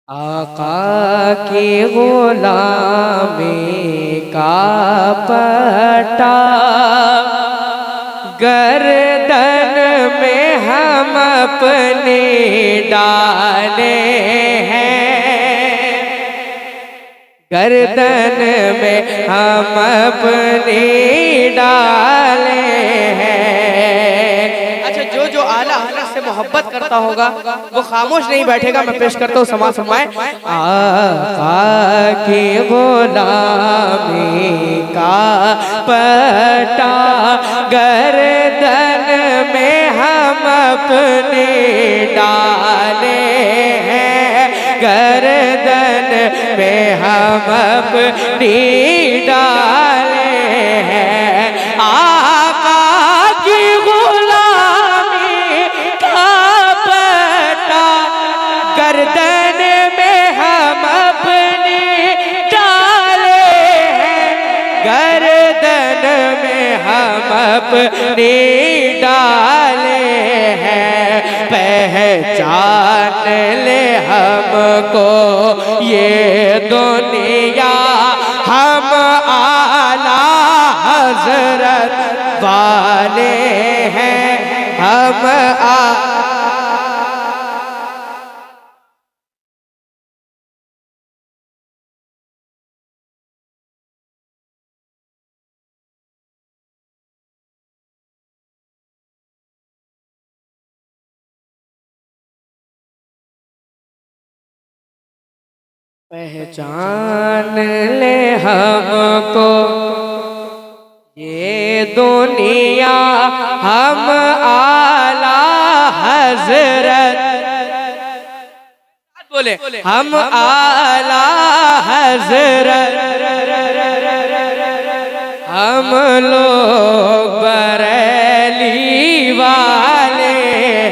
आका की गुलामी का पट्टा गर्दन में हम अपने डाले हैं, गर्दन में हम अपने डाले हैं। अच्छा, जो जो आला हज़रत से मोहब्बत करता होगा वो खामोश नहीं बैठेगा। मैं पेश करता हूँ, समाज फरमाए। आका की गुलामी का पट्टा गर्दन में हम अपने डाले हैं, गर्दन में हम अपनी डाले हैं। आका की गुलामी का पट्टा गर्दन में हम अपनी डाले हैं, गर्दन में हम अपनी डाले हैं। पहचान ले हमको ये दुनिया, हम आला हज़रत वाले हैं, हम पहचान ले हमको ये दुनिया, हम आला हज़रत बोले, हम आला हज़रत, हम लोग बरेली वाले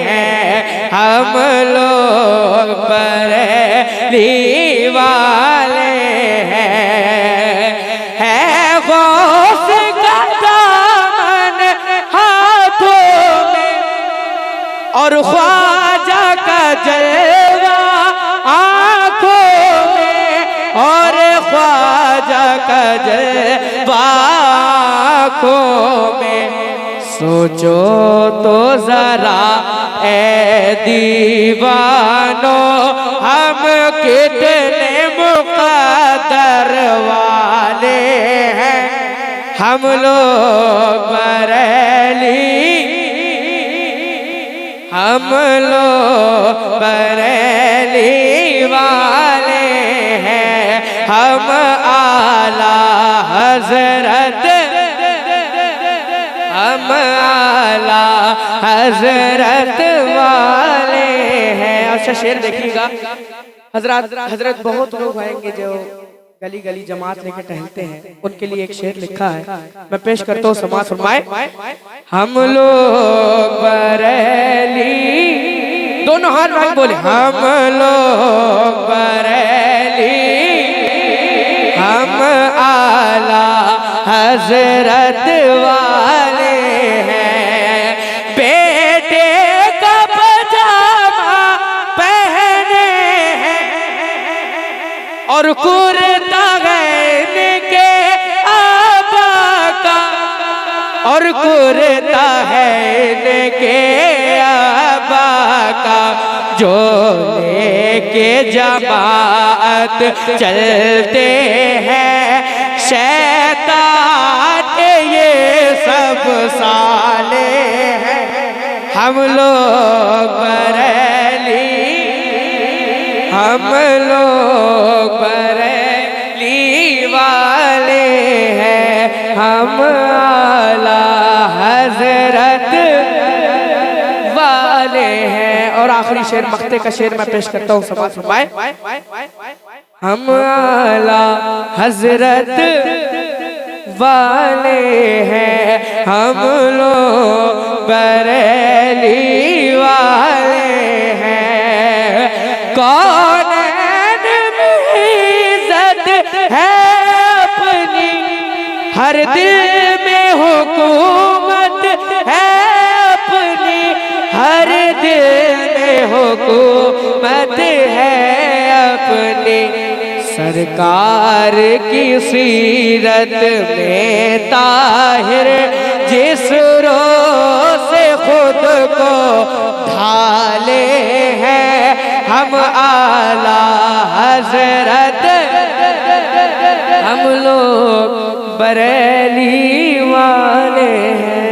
हैं, हम लोग बरेली वाले हैं। है गौस का दामन हाथों में और ख्वाजा का जलवा आँखों में, और ख्वाजा का जलवा आँखों में। सोचो तो जरा ए दीवानो, हम कितने मुक़द्दर वाले हैं, हम लोग बरेली, हम लोग बरेली वाले हैं, हम आला हज़रत, हम आला हज़रत वाले हैं। अच्छा, शेर देखिएगा। हज़रत बहुत लोग आएंगे जो गली गली जमात लेके टहलते हैं, उनके लिए एक शेर लिखा है, मैं पेश करता हूँ, समाज फरमाए। हम लोग बरेली, दोनों हाथ भाग बोले, हम लोग बरेली, हम आला हज़रत वाले हैं। बेटे का पजामा पहने हैं और कुर्ता है के आबा का, और कुर्ता है के आबा का, जो लेके जमात चलते हैं शैतान ये सब साले हैं, हम लोग बरेली, हम लोग बरेली वाले हैं, हम आला हज़रत वाले हैं। और आखिरी शेर, मक्ते का शेर मैं पेश करता हूँ, समाज फरमाए। हम आला हज़रत वाले हैं, हम लोग बरेली वाले हैं। कौन में इज़्ज़त है अपनी, हर दिल में हुकूमत है अपनी, हर दिल में हुकूमत है अपनी। ले सरकार की सीरत में ताहिर जिस रोज़ से खुद को ढाले हैं हम आला हजरत हम लोग बरेली वाले हैं।